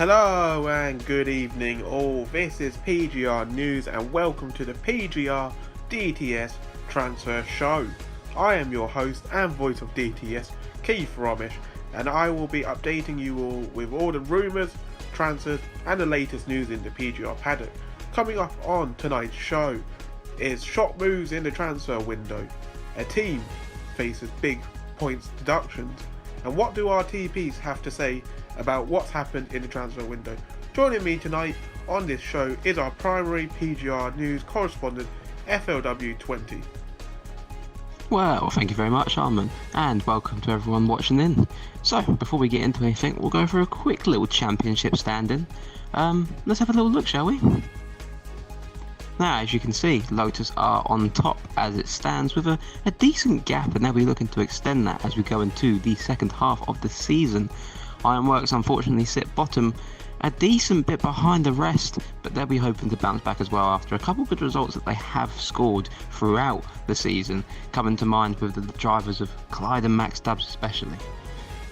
Hello and good evening all, this is PGR News and welcome to the PGR DTS Transfer Show. I am your host and voice of DTS, Keith Romish, and I will be updating you all with all the rumours, transfers and the latest news in the PGR paddock. Coming up on tonight's show is shock moves in the transfer window, a team faces big points deductions, and what do our TPs have to say about what's happened in the transfer window. Joining me tonight on this show is our primary PGR News correspondent, FLW20. Well, thank you very much, Armin, and welcome to everyone watching in. So, before we get into anything, we'll go for a quick little championship stand-in. Let's have a little look, shall we? Now, as you can see, Lotus are on top as it stands with a decent gap, and they'll be looking to extend that as we go into the second half of the season. Ironworks unfortunately sit bottom, a decent bit behind the rest, but they'll be hoping to bounce back as well after a couple good results that they have scored throughout the season, coming to mind with the drivers of Clyde and Max Stubbs especially.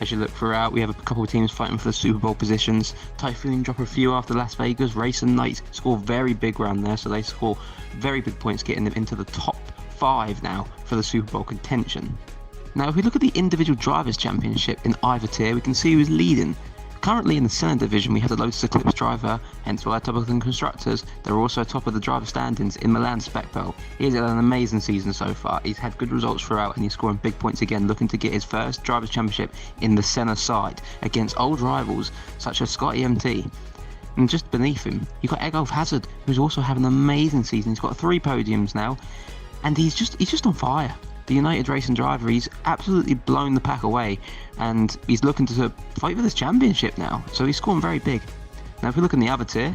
As you look throughout, we have a couple of teams fighting for the Super Bowl positions. Typhoon drop a few after Las Vegas. Race and Knights score very big round there, so they score very big points, getting them into the top 5 now for the Super Bowl contention. Now, if we look at the individual drivers' championship in either tier, we can see who's leading. Currently in the Senna division, we have the Lotus Eclipse driver, hence why top of the constructors. They're also top of the driver standings in Milan Specpel. He's had an amazing season so far. He's had good results throughout, and he's scoring big points again, looking to get his first drivers' championship in the Senna side against old rivals such as Scotty MT. And just beneath him, you've got Egolf Hazard, who's also having an amazing season. He's got 3 podiums now, and he's just on fire. The United Racing driver, he's absolutely blown the pack away, and he's looking to fight for this championship now, so he's scoring very big. Now, if we look in the other tier,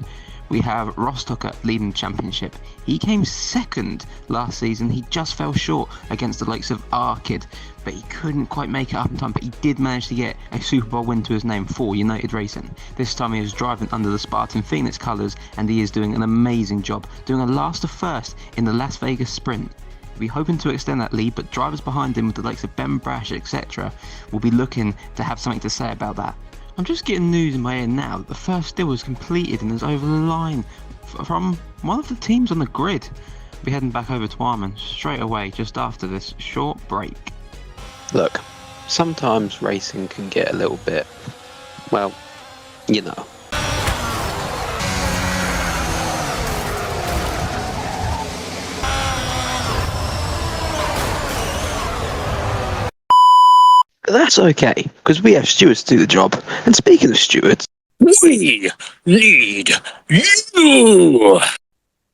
we have Rostocker leading the championship. He came second last season. He just fell short against the likes of Arkid, but he couldn't quite make it up in time, but he did manage to get a Super Bowl win to his name for United Racing. This time he was driving under the Spartan Phoenix colours, and he is doing an amazing job, doing a last to first in the Las Vegas Sprint. Be hoping to extend that lead, but drivers behind him with the likes of Ben Brash, etc. will be looking to have something to say about that. I'm just getting news in my ear now that the first deal was completed and is over the line from one of the teams on the grid. We'll be heading back over to Armin straight away just after this short break. Look, sometimes racing can get a little bit, well, you know. That's okay, because we have stewards to do the job. And speaking of stewards, We need you.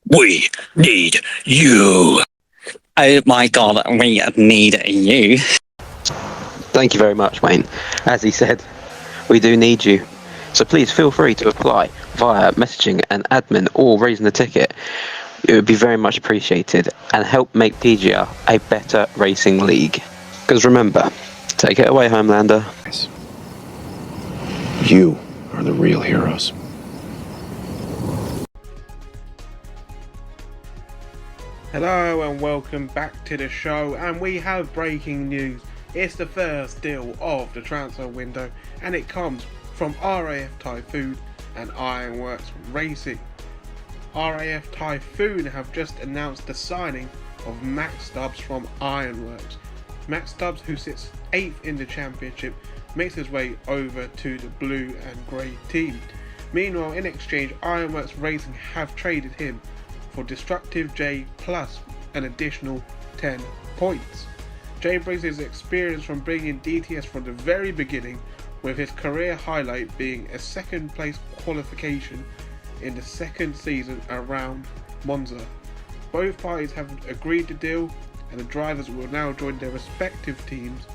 We need you. Oh my god, we need you. thank you very much, Wayne. As he said, we do need you. So please feel free to apply via messaging and admin or raising the ticket. It would be very much appreciated and help make PGR a better racing league. Because remember, take it away, Homelander. You are the real heroes. Hello and welcome back to the show, and we have breaking news. It's the first deal of the transfer window, and it comes from RAF Typhoon and Ironworks Racing. RAF Typhoon have just announced the signing of Max Stubbs from Ironworks. Max Stubbs, who sits 8th in the championship, makes his way over to the blue and grey team. Meanwhile, in exchange, Ironworks Racing have traded him for Destructive J plus an additional 10 points. J brings his experience from bringing DTS from the very beginning, with his career highlight being a second place qualification in the second season around Monza. Both parties have agreed to deal, and the drivers will now join their respective teams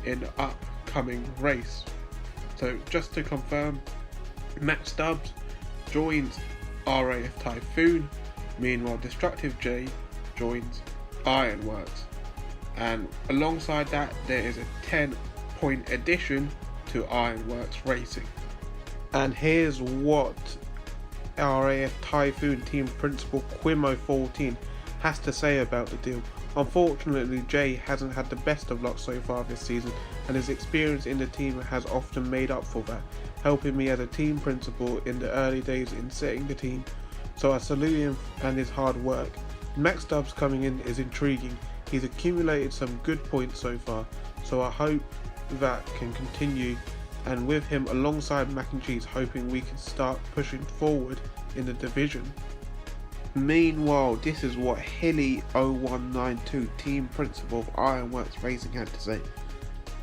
in the upcoming race. So just to confirm, Max Stubbs joins RAF Typhoon, meanwhile Destructive J joins Ironworks, and alongside that there is a 10-point addition to Ironworks Racing. And here's what RAF Typhoon team principal Quimo14 has to say about the deal. Unfortunately, Jay hasn't had the best of luck so far this season, and his experience in the team has often made up for that. helping me as a team principal in the early days in setting the team, so I salute him and his hard work. Max Stubbs coming in is intriguing. He's accumulated some good points so far, so I hope that can continue, and with him alongside Mac and Cheese, hoping we can start pushing forward in the division. Meanwhile, this is what Hilly0192, team principal of Ironworks Racing, had to say.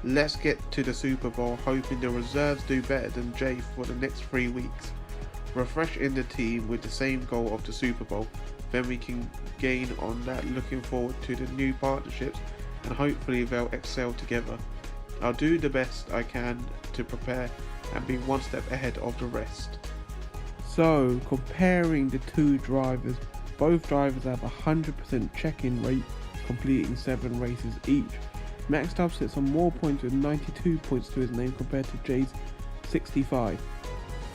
Let's get to the Super Bowl, hoping the reserves do better than Jay for the next 3 weeks. Refresh in the team with the same goal of the Super Bowl, then we can gain on that. Looking forward to the new partnerships and hopefully they'll excel together. I'll do the best I can to prepare and be one step ahead of the rest. So, comparing the two drivers, both drivers have a 100% check-in rate, completing 7 races each. Max Stubbs sits on more points with 92 points to his name compared to Jay's 65.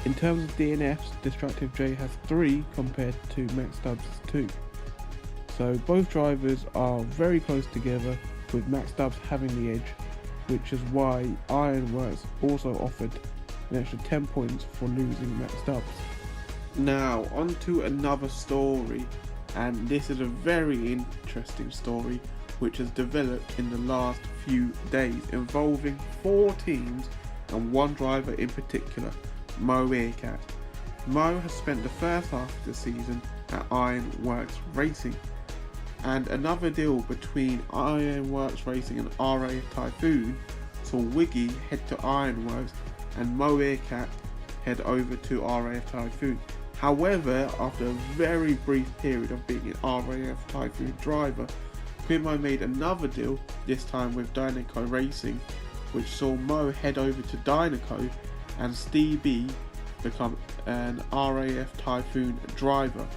In terms of DNFs, Destructive J has 3 compared to Max Stubbs' 2. So both drivers are very close together, with Max Stubbs having the edge, which is why Ironworks also offered an extra 10 points for losing Max Stubbs. Now on to another story, and this is a very interesting story which has developed in the last few days, involving 4 teams and 1 driver in particular, Mo Earcat. Mo has spent the first half of the season at Ironworks Racing, and another deal between Ironworks Racing and RAF Typhoon saw Wiggy head to Ironworks and Mo Earcat head over to RAF Typhoon. However, after a very brief period of being an RAF Typhoon driver, Quimo made another deal, this time with Dynaco Racing, which saw Mo head over to Dynaco and Steve B become an RAF Typhoon driver.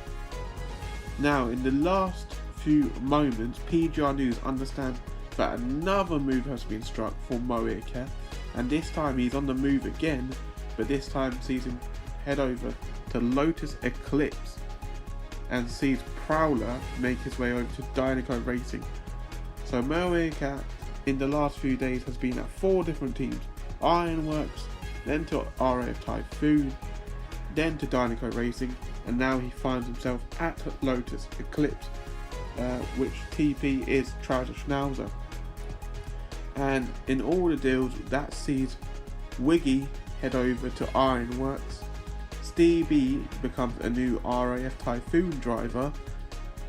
Now, in the last few moments, PGR News understands that another move has been struck for Mo Earcat, and this time he's on the move again, but this time sees him head over to Lotus Eclipse and sees Prowler make his way over to Dynaco Racing. So Mo Earcat in the last few days has been at 4 different teams: Ironworks, then to RAF Typhoon, then to Dynaco Racing, and now he finds himself at Lotus Eclipse, which TP is Trouser Schnauzer. And in all the deals, that sees Wiggy head over to Ironworks, Steve B becomes a new RAF Typhoon driver,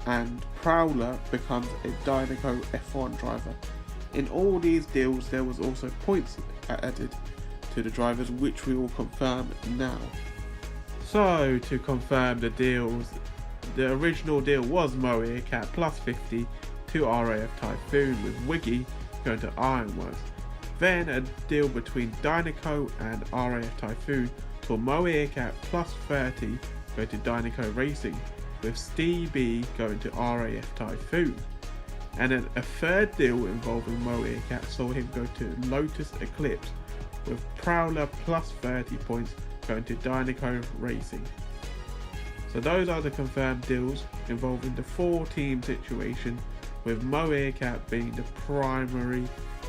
and Prowler becomes a Dynaco F1 driver. In all these deals, there was also points added to the drivers, which we will confirm now. So, to confirm the deals, the original deal was Mo Earcat plus 50 to RAF Typhoon, with Wiggy going to Ironworks. Then a deal between Dynaco and RAF Typhoon saw Mo Earcat plus 30 go to Dynaco Racing, with Steve B going to RAF Typhoon. And then a third deal involving Mo Earcat saw him go to Lotus Eclipse, with Prowler plus 30 points going to Dynaco Racing. So those are the confirmed deals involving the 4-team situation, with Mo Earcat being the primary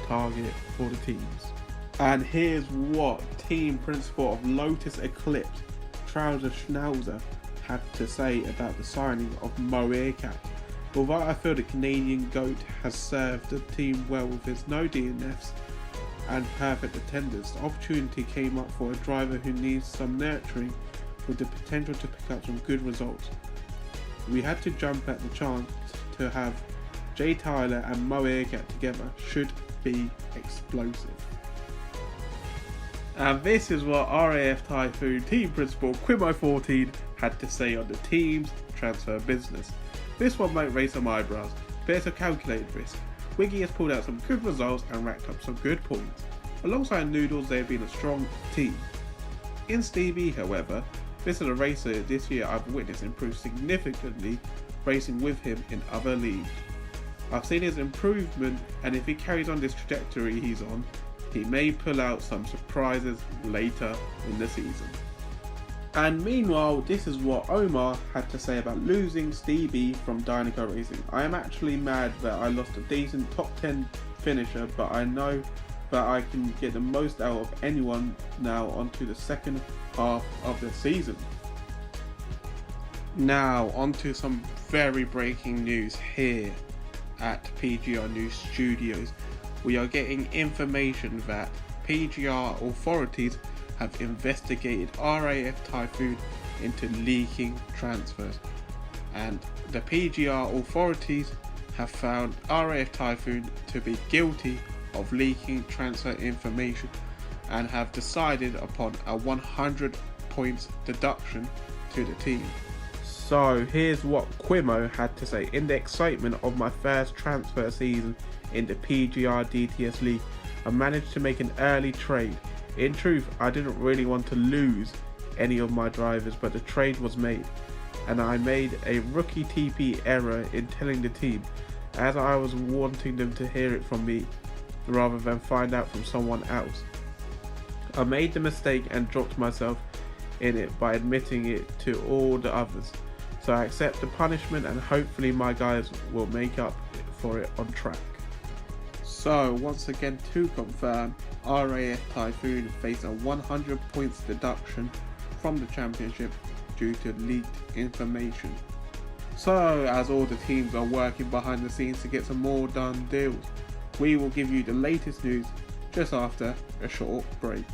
target for the teams. And here's what team principal of Lotus Eclipse, Trouser Schnauzer, had to say about the signing of Mo Earcat. Although I feel the Canadian GOAT has served the team well with his no DNFs and perfect attendance, the opportunity came up for a driver who needs some nurturing with the potential to pick up some good results. We had to jump at the chance to have Jay Tyler and Mo Earcat together. Should be explosive. And this is what RAF Typhoon team principal Quimo14 had to say on the team's transfer business. This one might raise some eyebrows, but it's a calculated risk. Wiggy has pulled out some good results and racked up some good points. Alongside Noodles, they have been a strong team. In Stevie, however, this is a racer this year I've witnessed improve significantly, racing with him in other leagues. I've seen his improvement, and if he carries on this trajectory he's on, he may pull out some surprises later in the season. And meanwhile, this is what Omar had to say about losing Stevie from Dynaco Racing. I am actually mad that I lost a decent top 10 finisher, but I know but I can get the most out of anyone now onto the second half of the season. Now onto some very breaking news here at PGR News Studios. We are getting information that PGR authorities have investigated RAF Typhoon into leaking transfers, and the PGR authorities have found RAF Typhoon to be guilty of leaking transfer information and have decided upon a 100 points deduction to the team. So here's what Quimo had to say. In the excitement of my first transfer season in the PGR DTS League, I managed to make an early trade. In truth, I didn't really want to lose any of my drivers, but the trade was made, and I made a rookie TP error in telling the team, as I was wanting them to hear it from me rather than find out from someone else. I made the mistake and dropped myself in it by admitting it to all the others. So I accept the punishment, and hopefully my guys will make up for it on track. So once again, to confirm, RAF Typhoon face a 100 points deduction from the championship due to leaked information. So as all the teams are working behind the scenes to get some more done deals, we will give you the latest news just after a short break.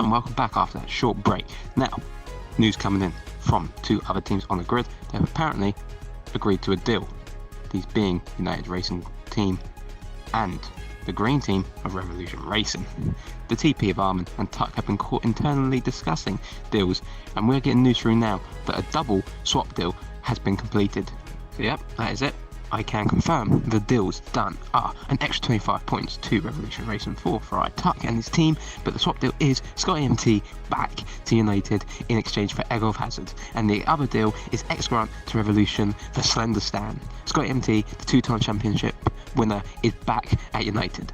Welcome back after that short break. Now, news coming in from two other teams on the grid. They have apparently agreed to a deal. These being United Racing Team and the green team of Revolution Racing. The TP of Armin and Tuck have been caught internally discussing deals, and we're getting news through now that a double swap deal has been completed. So yep, that is it. I can confirm the deals done are an extra 25 points to Revolution Racing for Tuck and his team, but the swap deal is Scotty MT back to United in exchange for Egolf Hazard, and the other deal is X Grant to Revolution for Slender Stan. Scotty MT, the two-time championship winner, is back at United.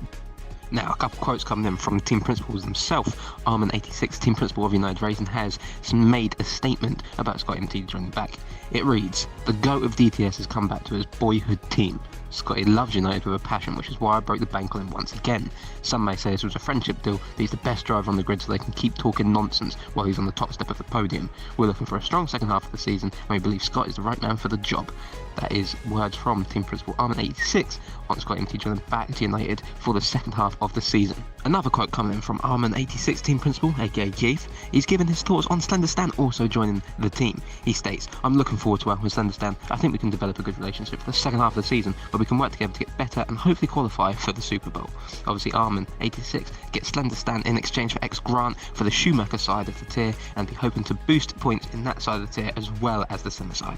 Now, a couple quotes coming in from the team principals themselves. Armin86, team principal of United Racing, has made a statement about Scotty MT joining back. It reads, "The GOAT of DTS has come back to his boyhood team. Scotty loves United with a passion, which is why I broke the bank on him once again. Some may say this was a friendship deal, but he's the best driver on the grid, so they can keep talking nonsense while he's on the top step of the podium. We're looking for a strong second half of the season, and we believe Scott is the right man for the job." That is words from team principal Armin86 on Scotty MT joining back to United for the second half of the season. Another quote coming in from Armin86 team principal, aka Keith. He's given his thoughts on Slender Stan also joining the team. He states, "I'm looking forward to working with Slender Stan. I think we can develop a good relationship for the second half of the season, but we can work together to get better and hopefully qualify for the Super Bowl." Obviously, Armin86 gets Slender Stan in exchange for X Grant for the Schumacher side of the tier, and be hoping to boost points in that side of the tier as well as the Slender side.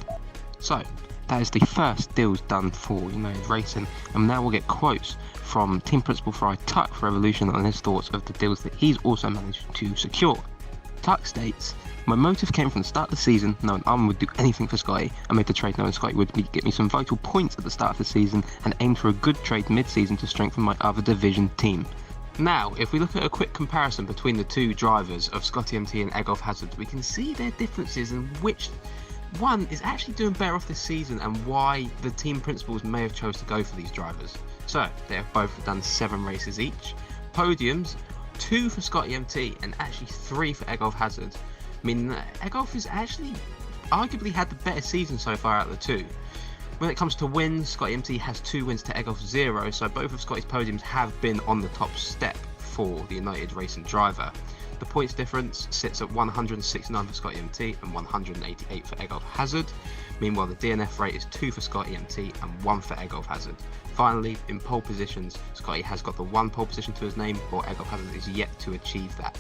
So, that is the first deals done for United Racing, and now we'll get quotes from team principal Fry Tuck for Revolution on his thoughts of the deals that he's also managed to secure. Tuck states, "My motive came from the start of the season, knowing Armin would do anything for Scotty. I made the trade knowing Scotty would get me some vital points at the start of the season, and aimed for a good trade mid-season to strengthen my other division team." Now, if we look at a quick comparison between the two drivers of Scotty MT and Egolf Hazard, we can see their differences in which one is actually doing better off this season and why the team principals may have chose to go for these drivers. So, they have both done 7 races each. Podiums, 2 for Scotty MT and actually 3 for Egolf Hazard. I mean, Egolf has actually arguably had the better season so far out of the two. When it comes to wins, Scotty MT has 2 wins to Egolf's 0, so both of Scotty's podiums have been on the top step for the United Racing driver. The points difference sits at 169 for Scott EMT and 188 for Egolf Hazard. Meanwhile, the DNF rate is 2 for Scott EMT and 1 for Egolf Hazard. Finally, in pole positions, Scotty has got the 1 pole position to his name, while Egolf Hazard is yet to achieve that.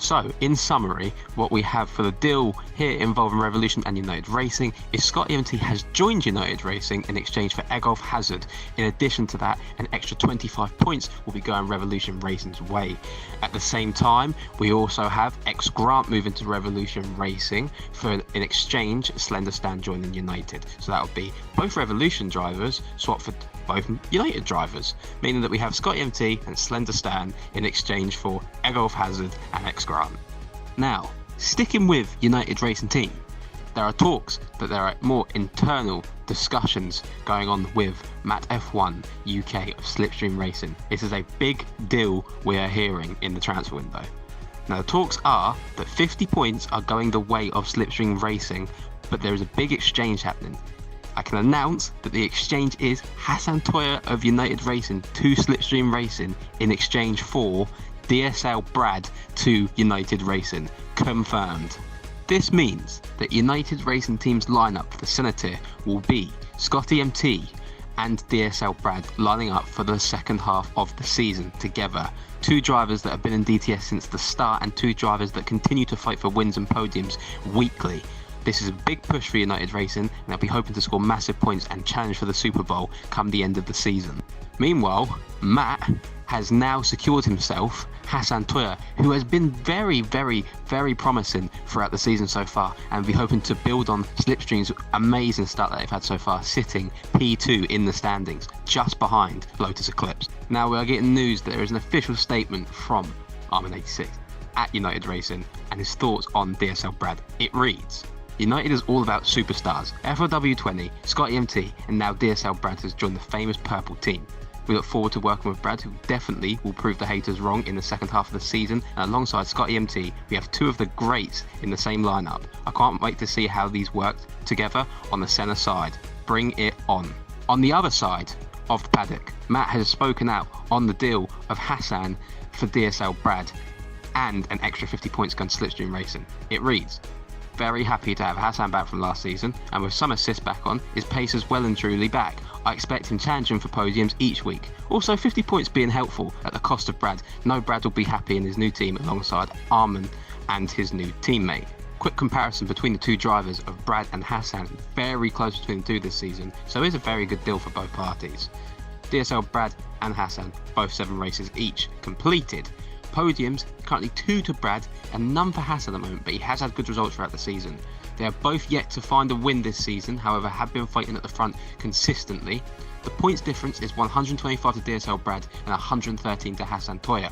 So, in summary, what we have for the deal here involving Revolution and United Racing is Scott EMT has joined United Racing in exchange for Egolf Hazard. In addition to that, an extra 25 points will be going Revolution Racing's way. At the same time, we also have X Grant moving to Revolution Racing for in exchange Slender Stan joining United. So that would be both Revolution drivers swapped for both United drivers, meaning that we have Scott EMT and Slender Stan in exchange for Egolf Hazard and X Grant. Now, sticking with United Racing Team, there are talks that there are more internal discussions going on with Matt F1 UK of Slipstream Racing. This is a big deal we are hearing in the transfer window. Now, the talks are that 50 points are going the way of Slipstream Racing, but there is a big exchange happening. I can announce that the exchange is Hassan Toya of United Racing to Slipstream Racing in exchange for DSL Brad to United Racing. Confirmed. This means that United Racing Team's lineup for the Senator will be Scott EMT and DSL Brad lining up for the second half of the season together. 2 drivers that have been in DTS since the start and 2 drivers that continue to fight for wins and podiums weekly. This is a big push for United Racing, and they'll be hoping to score massive points and challenge for the Super Bowl come the end of the season. Meanwhile, Matt has now secured himself Hassan Toya, who has been very, very, very promising throughout the season so far, and will be hoping to build on Slipstream's amazing start that they've had so far, sitting P2 in the standings, just behind Lotus Eclipse. Now we are getting news that there is an official statement from Armin86 at United Racing and his thoughts on DSL Brad. It reads: United is all about superstars. FLW20, Scott EMT, and now DSL Brad has joined the famous purple team. We look forward to working with Brad, who definitely will prove the haters wrong in the second half of the season, and alongside Scott EMT, we have 2 of the greats in the same lineup. I can't wait to see how these work together on the Senna side. Bring it on. On the other side of the paddock, Matt has spoken out on the deal of Hassan for DSL Brad and an extra 50 points going to Slipstream Racing. It reads: very happy to have Hassan back from last season, and with some assists back on, his pace is well and truly back. I expect him challenging for podiums each week. Also, 50 points being helpful at the cost of Brad. No, Brad will be happy in his new team alongside Armin and his new teammate. Quick comparison between the 2 drivers of Brad and Hassan, very close between the 2 this season, so it's a very good deal for both parties. DSL Brad and Hassan, both 7 races each completed. Podiums, currently 2 to Brad and none for Hassan at the moment, but he has had good results throughout the season. They are both yet to find a win this season, however have been fighting at the front consistently. The points difference is 125 to DSL Brad and 113 to Hassan Toya.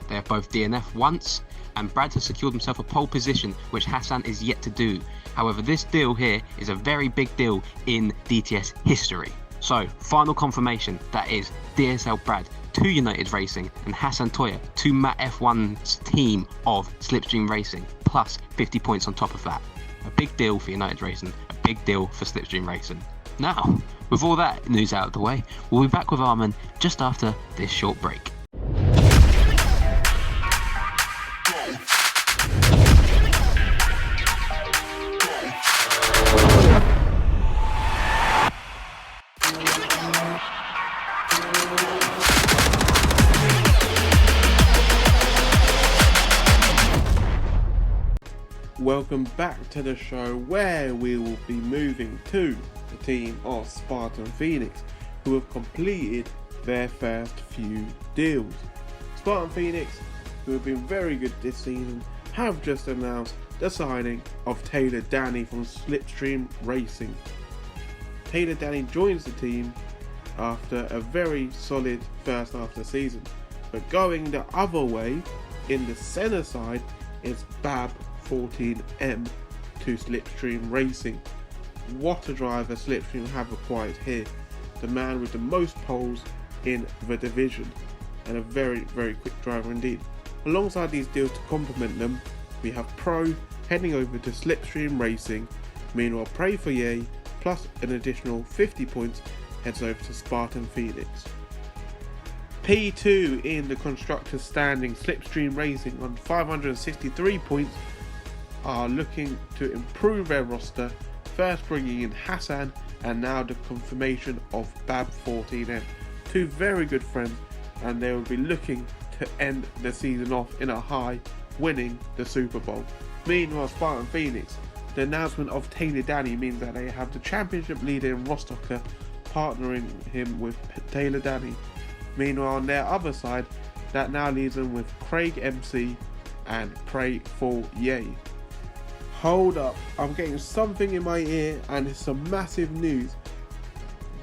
They have both DNF once, and Brad has secured himself a pole position, which Hassan is yet to do. However, this deal here is a very big deal in DTS history. So, final confirmation, that is DSL Brad to United Racing and Hassan Toya to Matt F1's team of Slipstream Racing, plus 50 points on top of that. A big deal for United Racing, a big deal for Slipstream Racing. Now, with all that news out of the way, we'll be back with Armin just after this short break. Welcome back to the show, where we will be moving to the team of Spartan Phoenix, who have completed their first few deals. Spartan Phoenix, who have been very good this season, have just announced the signing of Taylor Danny from Slipstream Racing. Taylor Danny joins the team after a very solid first half of the season, but going the other way in the Senna side is Bab 14M to Slipstream Racing. What a driver Slipstream have acquired here. The man with the most poles in the division, and a very, very quick driver indeed. Alongside these deals to complement them, we have Pro heading over to Slipstream Racing. Meanwhile, Pray for Yay plus an additional 50 points heads over to Spartan Phoenix. P2 in the constructors standing, Slipstream Racing on 563 points are looking to improve their roster, first bringing in Hassan and now the confirmation of Bab14M. Two very good friends, and they will be looking to end the season off in a high, winning the Super Bowl. Meanwhile, Spartan Phoenix, the announcement of Taylor Danny means that they have the championship leader in Rostocker partnering him with Taylor Danny. Meanwhile, on their other side, that now leaves them with Craig MC and Pray for Yay. Hold up, I'm getting something in my ear and it's some massive news.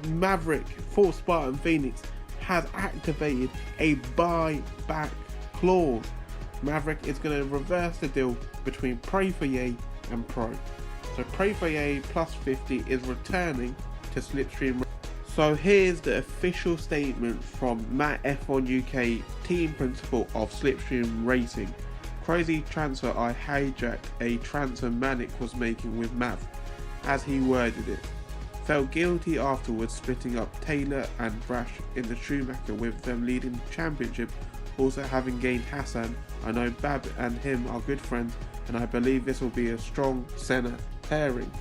Maverick for Spartan Phoenix has activated a buyback clause. Maverick is going to reverse the deal between Pray for Yay and Pro. So Pray for Yay plus 50 is returning to Slipstream. So here's the official statement from Matt F1 UK, team principal of Slipstream Racing. Crazy transfer I hijacked a transfer Manic was making with Mav, as he worded it. Felt guilty afterwards splitting up Taylor and Brash in the Schumacher with them leading the championship, also having gained Hassan. I know Bab and him are good friends and I believe this will be a strong Senna pairing.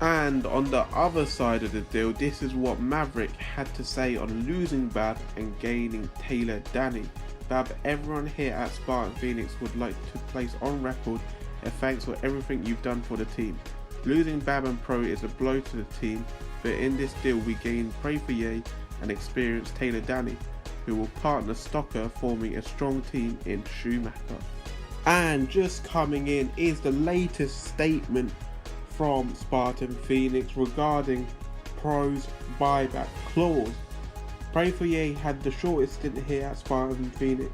And on the other side of the deal, this is what Maverick had to say on losing Bab and gaining Taylor Danny. Bab, everyone here at Spartan Phoenix would like to place on record a thanks for everything you've done for the team. Losing Bab and Pro is a blow to the team, but in this deal we gain Pray for Yay and experienced Taylor Danny, who will partner Stocker, forming a strong team in Schumacher. And just coming in is the latest statement from Spartan Phoenix regarding Pro's buyback clause. Pray for Yay had the shortest stint here at Spartan Phoenix,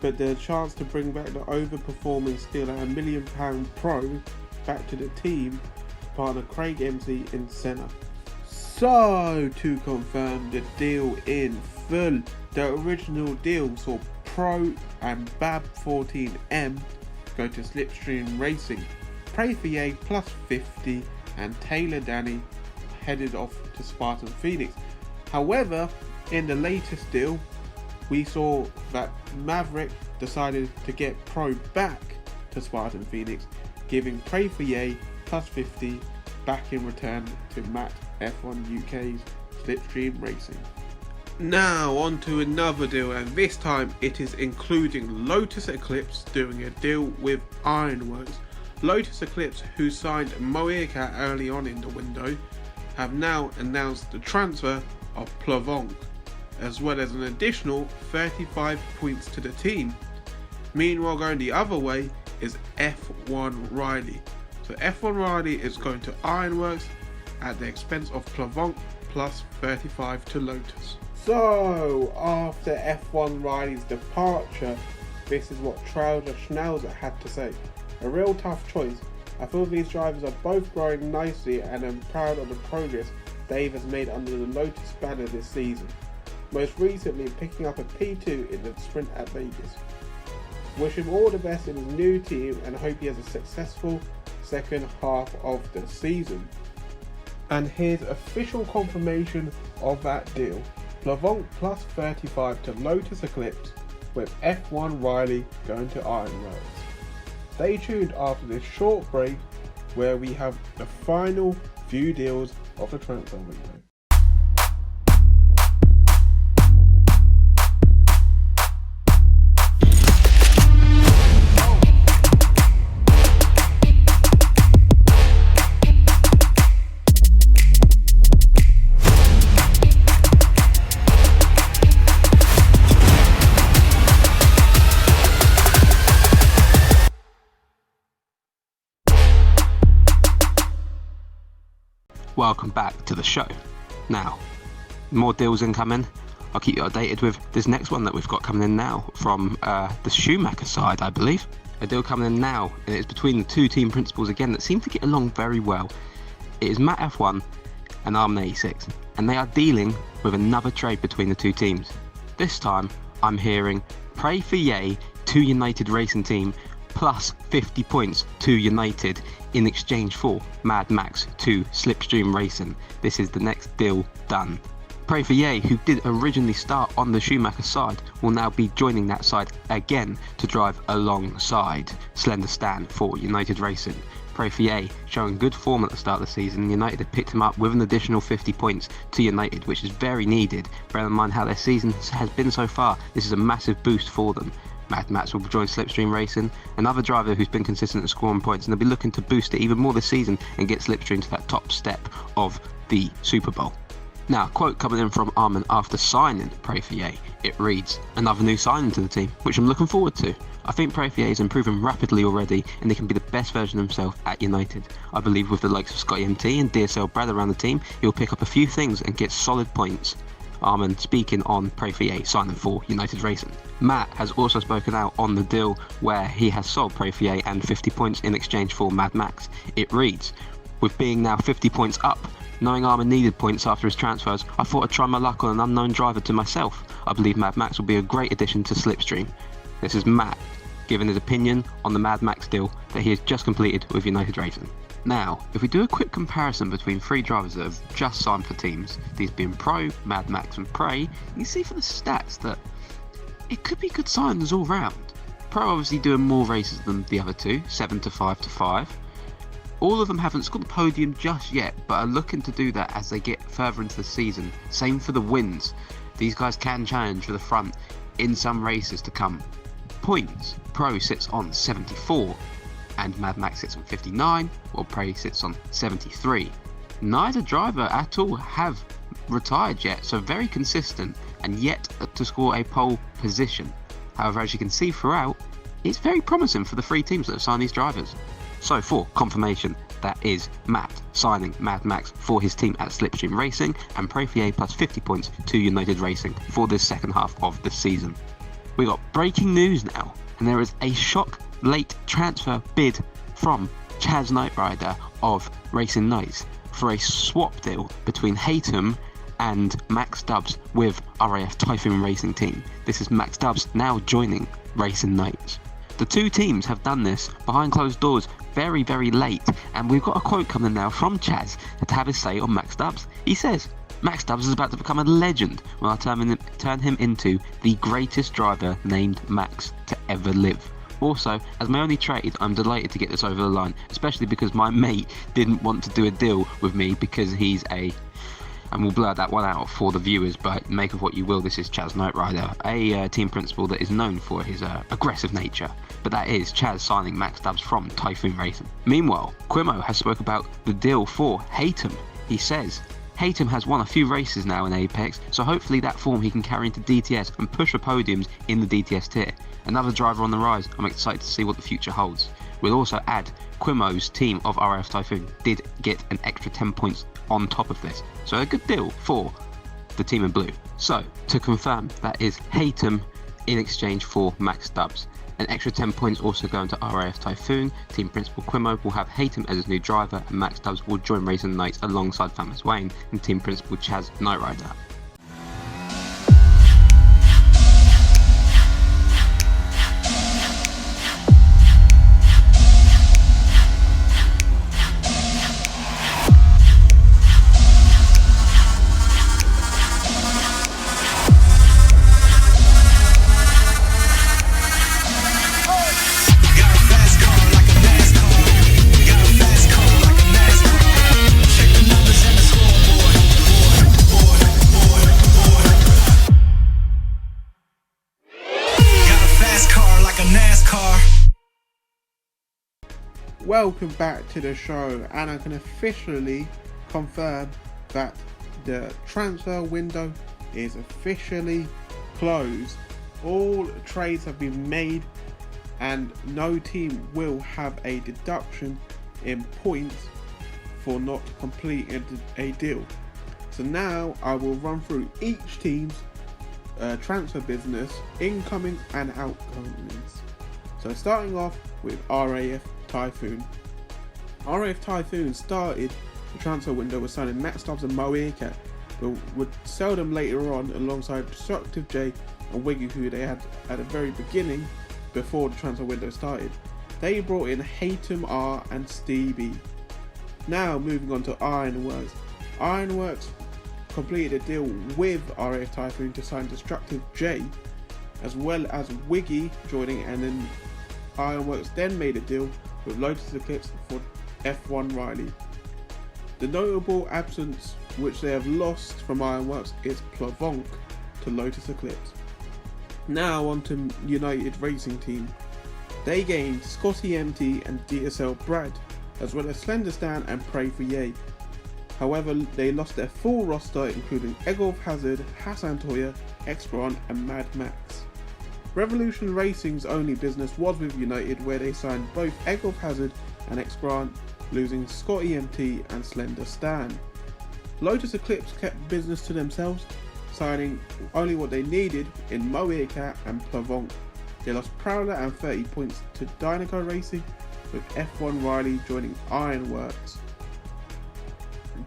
but the chance to bring back the overperforming still at £1 million Pro back to the team, partner Craig MC in Senna. So to confirm the deal in full, the original deal saw Pro and Bab14M go to Slipstream Racing, Pray for Yay plus 50 and Taylor Danny headed off to Spartan Phoenix. However, in the latest deal, we saw that Maverick decided to get Pro back to Spartan Phoenix, giving Pray for Yay plus 50 back in return to Matt F1 UK's Slipstream Racing. Now on to another deal, and this time it is including Lotus Eclipse doing a deal with Ironworks. Lotus Eclipse, who signed Moeka early on in the window, have now announced the transfer of Plavonk, as well as an additional 35 points to the team. Meanwhile, going the other way is F1 Riley. So F1 Riley is going to Ironworks at the expense of Plavonk plus 35 to Lotus. So after F1 Riley's departure, this is what Trouser Schnauzer had to say. A real tough choice. I feel these drivers are both growing nicely and I'm proud of the progress Dave has made under the Lotus banner this season, most recently picking up a P2 in the sprint at Vegas. Wish him all the best in his new team and hope he has a successful second half of the season. And here's official confirmation of that deal. Plavonk plus 35 to Lotus Eclipse, with F1 Riley going to Ironworks. Stay tuned after this short break where we have the final few deals of the transfer window. Welcome back to the show. Now, more deals incoming. I'll keep you updated with this next one that we've got coming in now from the Schumacher side, I believe. A deal coming in now, and it's between the two team principals again that seem to get along very well. It is Matt F1 and Armin 86, and they are dealing with another trade between the two teams. This time, I'm hearing Pray for Yay to United Racing Team plus 50 points to United in exchange for Mad Max to Slipstream Racing. This is the next deal done. Pray for Ye, who did originally start on the Schumacher side, will now be joining that side again to drive alongside Slender Stan for United Racing. Pray for Ye, showing good form at the start of the season. United have picked him up with an additional 50 points to United, which is very needed. Bear in mind how their season has been so far, this is a massive boost for them. Mad Max will join Slipstream Racing, another driver who's been consistent at scoring points, and they'll be looking to boost it even more this season and get Slipstream to that top step of the Super Bowl. Now, a quote coming in from Armin after signing Pray for Ye. It reads, "Another new signing to the team, which I'm looking forward to. I think Pray for Ye is improving rapidly already, and he can be the best version of himself at United. I believe with the likes of Scotty MT and DSL Brad around the team, he'll pick up a few things and get solid points." Armin speaking on Pray for Ye signing for United Racing. Matt has also spoken out on the deal where he has sold Pray for Ye and 50 points in exchange for Mad Max. It reads, "With being now 50 points up, knowing Armin needed points after his transfers, I thought I'd try my luck on an unknown driver to myself. I believe Mad Max will be a great addition to Slipstream." This is Matt giving his opinion on the Mad Max deal that he has just completed with United Racing. Now, if we do a quick comparison between three drivers that have just signed for teams, these being Pro, Mad Max and Pray, you can see from the stats that it could be good signings all round. Pro obviously doing more races than the other two, 7 to 5 to 5. All of them haven't scored the podium just yet, but are looking to do that as they get further into the season. Same for the wins. These guys can challenge for the front in some races to come. Points, Pro sits on 74, and Mad Max sits on 59, while Pray sits on 73. Neither driver at all have retired yet, so very consistent and yet to score a pole position. However, as you can see throughout, it's very promising for the three teams that have signed these drivers. So for confirmation, that is Matt signing Mad Max for his team at Slipstream Racing and Pray for Ye plus 50 points to United Racing for this second half of the season. We got breaking news now, and there is a shock late transfer bid from Chaz Knight Rider of Racing Knights for a swap deal between Haytham and Max Dubs with RAF Typhoon Racing Team. This is Max Dubs now joining Racing Knights. The two teams have done this behind closed doors very, very late, and we've got a quote coming now from Chaz to have his say on Max Dubs. He says, "Max Dubs is about to become a legend when I turn him into the greatest driver named Max to ever live. Also, as my only trade, I'm delighted to get this over the line, especially because my mate didn't want to do a deal with me because he's a..." And we'll blur that one out for the viewers, but make of what you will, this is Chaz Knight Rider, a team principal that is known for his aggressive nature. But that is Chaz signing Max Dubs from Typhoon Racing. Meanwhile, Quimo has spoke about the deal for Haytham. He says, "Haytham has won a few races now in Apex, so hopefully that form he can carry into DTS and push for podiums in the DTS tier. Another driver on the rise, I'm excited to see what the future holds." We'll also add Quimo's team of RF Typhoon did get an extra 10 points on top of this, so a good deal for the team in blue. So, to confirm, that is Haytham in exchange for Max Dubs. An extra 10 points also going to RAF Typhoon. Team Principal Quimo will have Haytham as his new driver, and Max Dubs will join Racing Knights alongside Famous Wayne and Team Principal Chaz Knight Rider. Welcome back to the show, and I can officially confirm that the transfer window is officially closed. All trades have been made and no team will have a deduction in points for not completing a deal. So now I will run through each team's transfer business, incoming and outgoings. So starting off with RAF Typhoon. RAF Typhoon started the transfer window with signing Max Dubs and Mo Earcat, but would sell them later on alongside Destructive J and Wiggy, who they had at the very beginning before the transfer window started. They brought in Haytham R and Stevie. Now moving on to Ironworks. Ironworks completed a deal with RAF Typhoon to sign Destructive J, as well as Wiggy joining, and then Ironworks then made a deal with Lotus Eclipse for F1 Riley. The notable absence which they have lost from Ironworks is Plavonk to Lotus Eclipse. Now on to United Racing Team. They gained Scotty MT and DSL Brad, as well as Slender Stan and Pray for Yay. However, they lost their full roster, including Egolf Hazard, Hassan Toya, X-Bron and Mad Max. Revolution Racing's only business was with United, where they signed both Egolf Hazard and X-Bron, losing Scotty MT and Slender Stan. Lotus Eclipse kept business to themselves, signing only what they needed in Moecat and Plavonk. They lost Prowler and 30 points to Dynaco Racing, with F1 Riley joining Ironworks.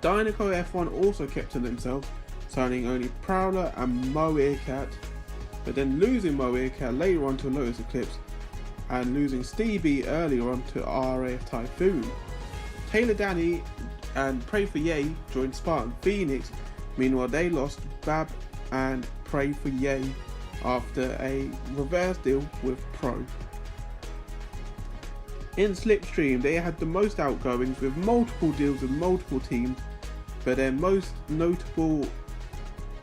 Dynaco F1 also kept to themselves, signing only Prowler and Moecat, but then losing Moecat later on to Lotus Eclipse and losing Stevie earlier on to RAF Typhoon. Taylor Danny and Pray for Yay joined Spartan Phoenix. Meanwhile, they lost Bab and Pray for Yay after a reverse deal with Pro. In Slipstream, they had the most outgoings with multiple deals with multiple teams, but their most notable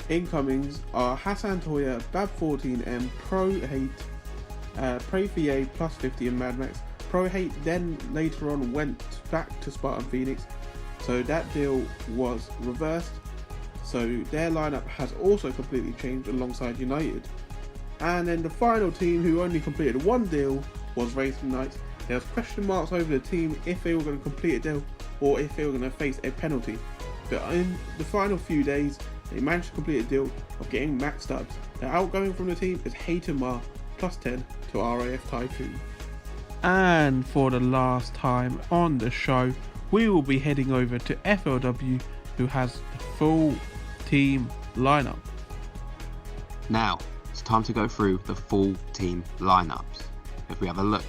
incomings are Hassan Toya, Bab14M, Pro Hate, Pray for Yay, plus 50 and Mad Max. Pro Hate then later on went back to Spartan Phoenix, so that deal was reversed. So their lineup has also completely changed alongside United. And then the final team, who only completed one deal, was Racing Knights. There was question marks over the team if they were going to complete a deal or if they were going to face a penalty. But in the final few days, they managed to complete a deal of getting max stubs. The outgoing from the team is Hayton Mar, plus 10 to RAF Typhoon. And for the last time on the show, we will be heading over to FLW, who has the full team lineup. Now, it's time to go through the full team lineups. If we have a look,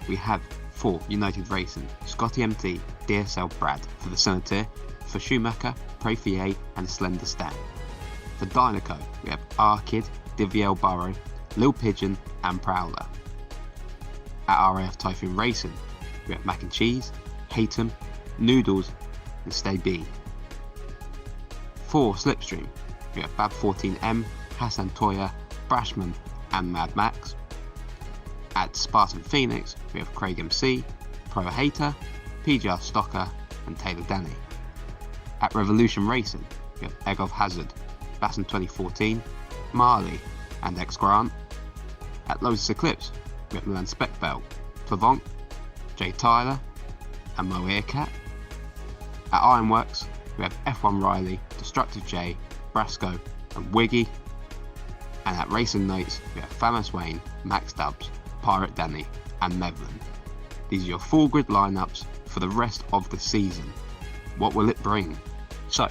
we have for United Racing, Scotty MT, DSL Brad for the centre tier, for Schumacher, Pray for Yay and Slender Stan. For Dynaco, we have R-Kid, Diviel Burrow, Lil Pigeon and Prowler. At RAF Typhoon Racing, we have Mac and Cheese, Haytem, Noodles and Stay B. For Slipstream, we have Bab14M, Hassan Toya, Brashman and Mad Max. At Spartan Phoenix, we have Craig MC, Pro Hater, PGR Stocker and Taylor Danny. At Revolution Racing, we have Egolf Hazard, Basson 2014, Marley and X Grant. At Lotus Eclipse, we have Milan Speckbell, Plavonk, Jay Tyler and Moecat. At Ironworks, we have F1 Riley, Destructive J, Brasco and Wiggy. And at Racing Knights, we have Famous Wayne, Max Dubs, Pirate Danny and Mevlin. These are your full grid lineups for the rest of the season. What will it bring? So,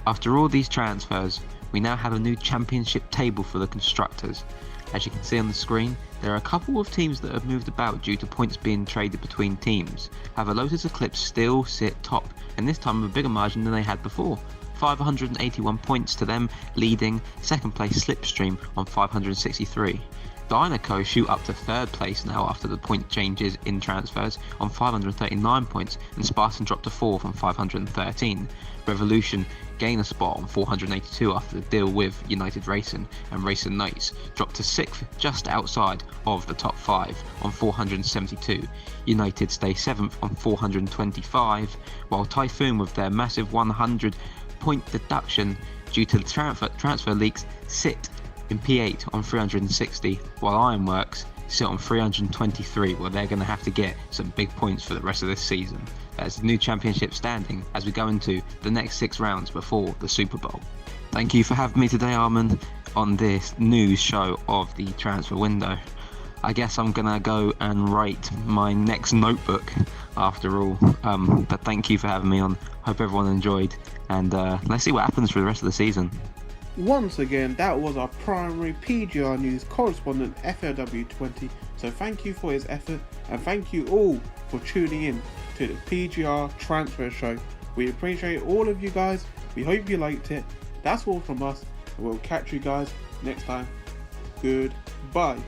after all these transfers, we now have a new championship table for the constructors. As you can see on the screen, there are a couple of teams that have moved about due to points being traded between teams. However, Lotus Eclipse still sit top, and this time with a bigger margin than they had before. 581 points to them, leading second place Slipstream on 563. Dynaco shoot up to third place now after the point changes in transfers on 539 points, and Spartan dropped to fourth on 513. Revolution gain a spot on 482 after the deal with United Racing, and Racing Knights dropped to 6th, just outside of the top 5 on 472. United stay 7th on 425, while Typhoon, with their massive 100 point deduction due to the transfer leaks, sit in P8 on 360, while Ironworks sit on 323, where they're going to have to get some big points for the rest of this season. That's the new championship standing as we go into the next 6 rounds before the Super Bowl. Thank you for having me today, Armand, on this news show of the transfer window. I guess I'm going to go and write my next notebook after all, but thank you for having me on. Hope everyone enjoyed, and let's see what happens for the rest of the season. Once again, that was our primary PGR News correspondent, FLW20, so thank you for his effort, and thank you all for tuning in to the PGR Transfer Show. We appreciate all of you guys, we hope you liked it. that's all from us, and we'll catch you guys next time. Goodbye.